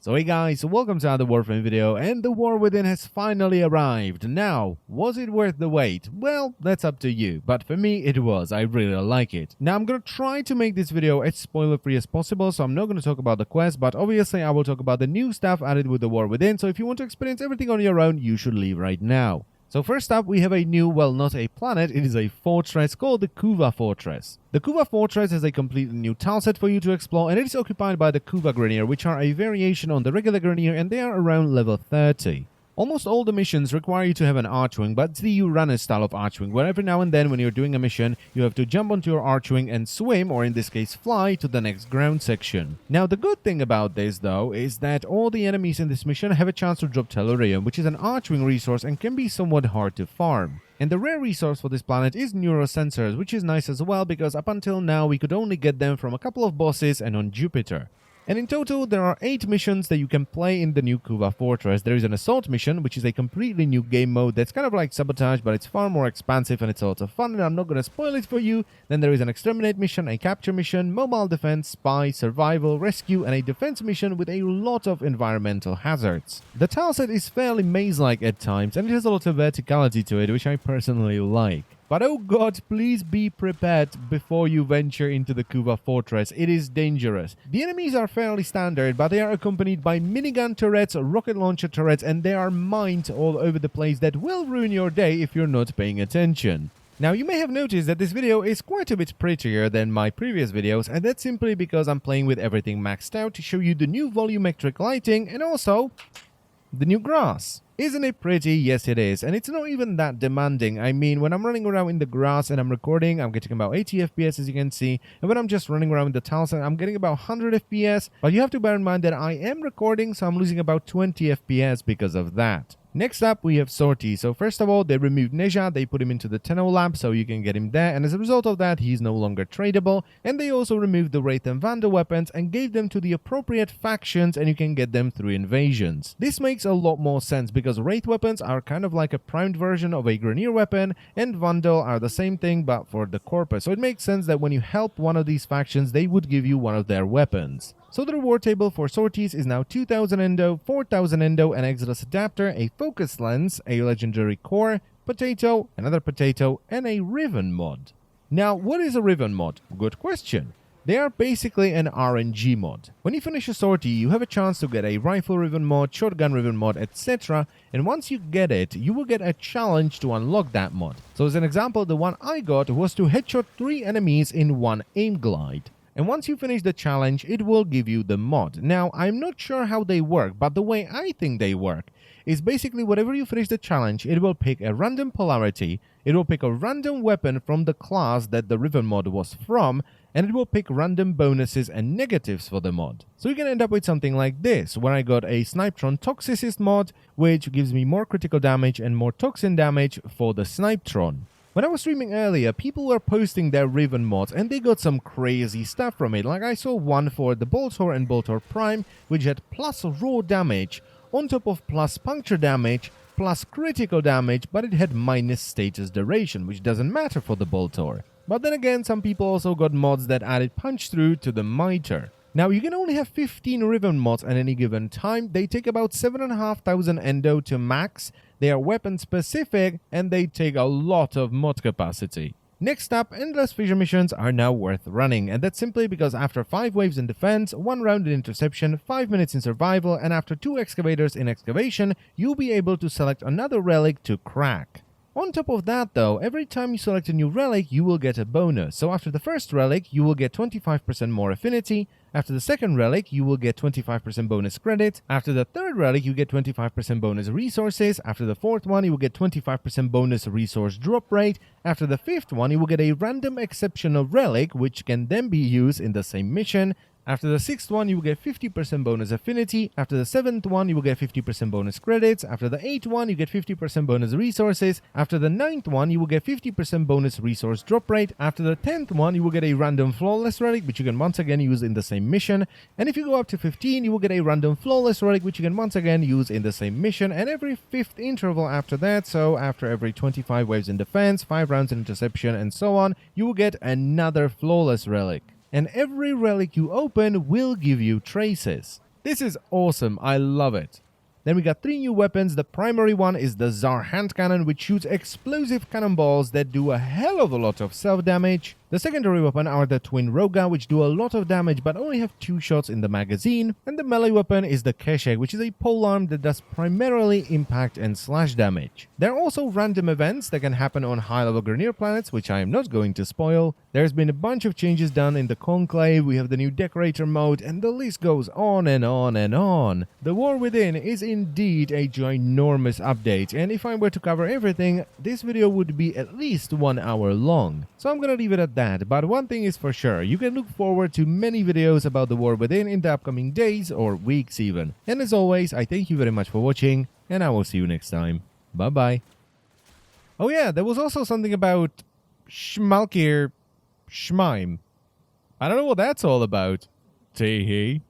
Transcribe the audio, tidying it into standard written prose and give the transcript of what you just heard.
So hey guys, welcome to another Warframe video, and the War Within has finally arrived. Now, was it worth the wait? Well, that's up to you, but for me it was. I really like it. Now I'm gonna try to make this video as spoiler free as possible, so I'm not gonna talk about the quest, but obviously I will talk about the new stuff added with the War Within, so if you want to experience everything on your own, you should leave right now. So first up, we have a new, well, not a planet, it is a fortress called the Kuva Fortress. The Kuva Fortress has a completely new tileset for you to explore, and it is occupied by the Kuva Grenier, which are a variation on the regular Grenier, and they are around level 30. Almost all the missions require you to have an Archwing, but it's the Uranus style of Archwing, where every now and then when you're doing a mission, you have to jump onto your Archwing and swim, or in this case fly, to the next ground section. Now the good thing about this though, is that all the enemies in this mission have a chance to drop Tellurium, which is an Archwing resource and can be somewhat hard to farm. And the rare resource for this planet is neurosensors, which is nice as well because up until now we could only get them from a couple of bosses and on Jupiter. And in total, there are 8 missions that you can play in the new Kuva Fortress. There is an Assault mission, which is a completely new game mode that's kind of like Sabotage, but it's far more expansive and it's a lot of fun, and I'm not going to spoil it for you. Then there is an Exterminate mission, a Capture mission, Mobile Defense, Spy, Survival, Rescue, and a Defense mission with a lot of environmental hazards. The tileset is fairly maze-like at times, and it has a lot of verticality to it, which I personally like. But oh god, please be prepared before you venture into the Kuva Fortress. It is dangerous. The enemies are fairly standard, but they are accompanied by minigun turrets, rocket launcher turrets, and there are mines all over the place that will ruin your day if you're not paying attention. Now, you may have noticed that this video is quite a bit prettier than my previous videos, and that's simply because I'm playing with everything maxed out to show you the new volumetric lighting and also the new grass. Isn't it pretty? Yes, it is. And it's not even that demanding. I mean, when I'm running around in the grass and I'm recording, I'm getting about 80 FPS as you can see. And when I'm just running around in the tileset, I'm getting about 100 FPS. But you have to bear in mind that I am recording, so I'm losing about 20 FPS because of that. Next up, we have Sortie. So first of all, they removed Neja, they put him into the Tenno lab so you can get him there, and as a result of that, he's no longer tradable, and they also removed the Wraith and Vandal weapons and gave them to the appropriate factions, and you can get them through invasions. This makes a lot more sense because Wraith weapons are kind of like a primed version of a Grenier weapon, and Vandal are the same thing but for the Corpus, so it makes sense that when you help one of these factions, they would give you one of their weapons. So the reward table for sorties is now 2000 Endo, 4000 Endo, an Exodus adapter, a focus lens, a legendary core, potato, another potato, and a Riven mod. Now, what is a Riven mod? Good question. They are basically an RNG mod. When you finish a sortie, you have a chance to get a rifle Riven mod, shotgun Riven mod, etc. And once you get it, you will get a challenge to unlock that mod. So as an example, the one I got was to headshot 3 enemies in one aim glide. And once you finish the challenge, it will give you the mod. Now, I'm not sure how they work, but the way I think they work is basically whenever you finish the challenge, it will pick a random polarity, it will pick a random weapon from the class that the Riven mod was from, and it will pick random bonuses and negatives for the mod. So you can end up with something like this, where I got a Snipetron Toxicist mod, which gives me more critical damage and more toxin damage for the Snipetron. When I was streaming earlier, people were posting their Riven mods and they got some crazy stuff from it. Like I saw one for the Boltor and Boltor Prime, which had plus raw damage, on top of plus puncture damage, plus critical damage, but it had minus status duration, which doesn't matter for the Boltor. But then again, some people also got mods that added punch through to the Mitre. Now, you can only have 15 Riven mods at any given time. They take about 7,500 Endo to max. They are weapon specific and they take a lot of mod capacity. Next up, Endless Fissure missions are now worth running, and that's simply because after 5 waves in defense, 1 round in interception, 5 minutes in survival, and after 2 excavators in excavation, you'll be able to select another relic to crack. On top of that though, every time you select a new relic, you will get a bonus. So after the first relic, you will get 25% more affinity. After the second relic, you will get 25% bonus credit. After the third relic, you get 25% bonus resources. After the fourth one, you will get 25% bonus resource drop rate. After the fifth one, you will get a random exceptional relic, which can then be used in the same mission. After the 6th one, you will get 50% bonus affinity. After the 7th one, you will get 50% bonus credits. After the 8th one, you get 50% bonus resources. After the 9th one, you will get 50% bonus resource drop rate. After the 10th one, you will get a random flawless relic, which you can once again use in the same mission. And if you go up to 15, you will get a random flawless relic, which you can once again use in the same mission. And every 5th interval after that, so after every 25 waves in defense, 5 rounds in interception, and so on, you will get another flawless relic. And every relic you open will give you traces. This is awesome, I love it. Then we got 3 new weapons. The primary one is the Tsar hand cannon, which shoots explosive cannonballs that do a hell of a lot of self-damage. The secondary weapon are the twin Roga, which do a lot of damage but only have 2 shots in the magazine. And the melee weapon is the Keshek, which is a polearm that does primarily impact and slash damage. There are also random events that can happen on high-level Grenier planets, which I am not going to spoil. There's been a bunch of changes done in the Conclave, we have the new Decorator mode, and the list goes on and on and on. The War Within is indeed a ginormous update, and if I were to cover everything, this video would be at least 1 hour long. So I'm gonna leave it at that, but one thing is for sure, you can look forward to many videos about the War Within in the upcoming days or weeks even. And as always, I thank you very much for watching, and I will see you next time. Bye bye. Oh yeah, there was also something about Schmalkir Schmeim. I don't know what that's all about. Tee-hee.